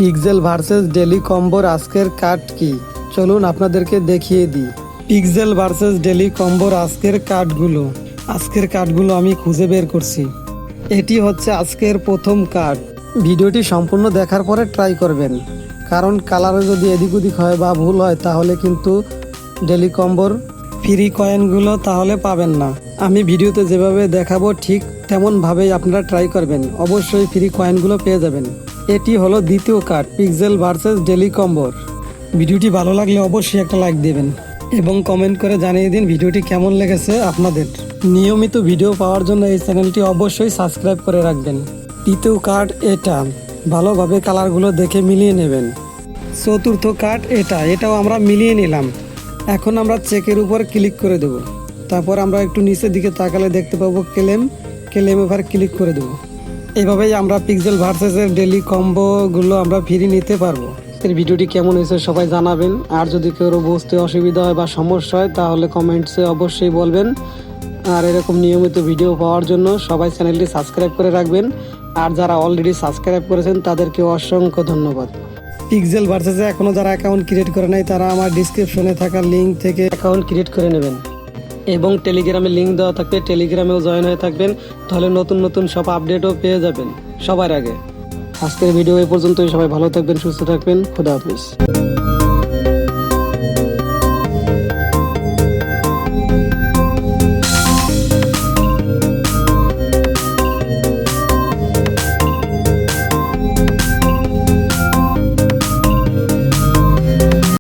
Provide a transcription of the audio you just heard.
Pixel versus daily কম্বোর আজকের card কি, চলুন আপনাদেরকে দেখিয়ে দিই। পিক্সেল ভার্সেস ডেলি কম্বোর আজকের কার্ডগুলো আমি খুঁজে বের করছি। এটি হচ্ছে আজকের প্রথম কার্ড। ভিডিওটি সম্পূর্ণ দেখার পরে ট্রাই করবেন, কারণ কালারে যদি এদিক ওদিক হয় বা ভুল হয় তাহলে কিন্তু ডেলি কম্বোর ফ্রি কয়েনগুলো তাহলে পাবেন না। আমি ভিডিওতে যেভাবে দেখাবো ঠিক তেমনভাবেই আপনারা ট্রাই করবেন, অবশ্যই ফ্রি কয়েনগুলো পেয়ে যাবেন। এটি হলো দ্বিতীয় কার্ড পিক্সেল ভার্সেস ডেলি কম্বোর। ভিডিওটি ভালো লাগলে অবশ্যই একটা লাইক দেবেন এবং কমেন্ট করে জানিয়ে দিন ভিডিওটি কেমন লেগেছে আপনাদের। নিয়মিত ভিডিও পাওয়ার জন্য এই চ্যানেলটি অবশ্যই সাবস্ক্রাইব করে রাখবেন। তৃতীয় কার্ড এটা, ভালোভাবে কালারগুলো দেখে মিলিয়ে নেবেন। চতুর্থ কার্ড এটাও আমরা মিলিয়ে নিলাম। এখন আমরা চেকের উপর ক্লিক করে দেব। তারপর আমরা একটু নিচের দিকে তাকালে দেখতে পাবো ক্লেম এবার ক্লিক করে দেব। এভাবেই আমরা পিক্সেল ভার্সেসের ডেলি কম্বোগুলো আমরা ফ্রি নিতে পারবো। এর ভিডিওটি কেমন হয়েছে সবাই জানাবেন, আর যদি কেউ বুঝতে অসুবিধা হয় বা সমস্যা হয় তাহলে কমেন্টসে অবশ্যই বলবেন। আর এরকম নিয়মিত ভিডিও পাওয়ার জন্য সবাই চ্যানেলটি সাবস্ক্রাইব করে রাখবেন। আর যারা অলরেডি সাবস্ক্রাইব করেছেন তাদেরকে অসংখ্য ধন্যবাদ। পিক্সেল ভার্সেসে এখনও যারা অ্যাকাউন্ট ক্রিয়েট করে নাই তারা আমার ডিসক্রিপশনে থাকা লিঙ্ক থেকে অ্যাকাউন্ট ক্রিয়েট করে নেবেন এবং টেলিগ্রামে লিঙ্ক দেওয়া থাকবে, টেলিগ্রামেও জয়েন হয়ে থাকবেন, তাহলে নতুন নতুন সব আপডেটও পেয়ে যাবেন সবার আগে। আজকের ভিডিও এই পর্যন্তই। সবাই ভালো থাকবেন, সুস্থ থাকবেন, খোদা হাফেজ।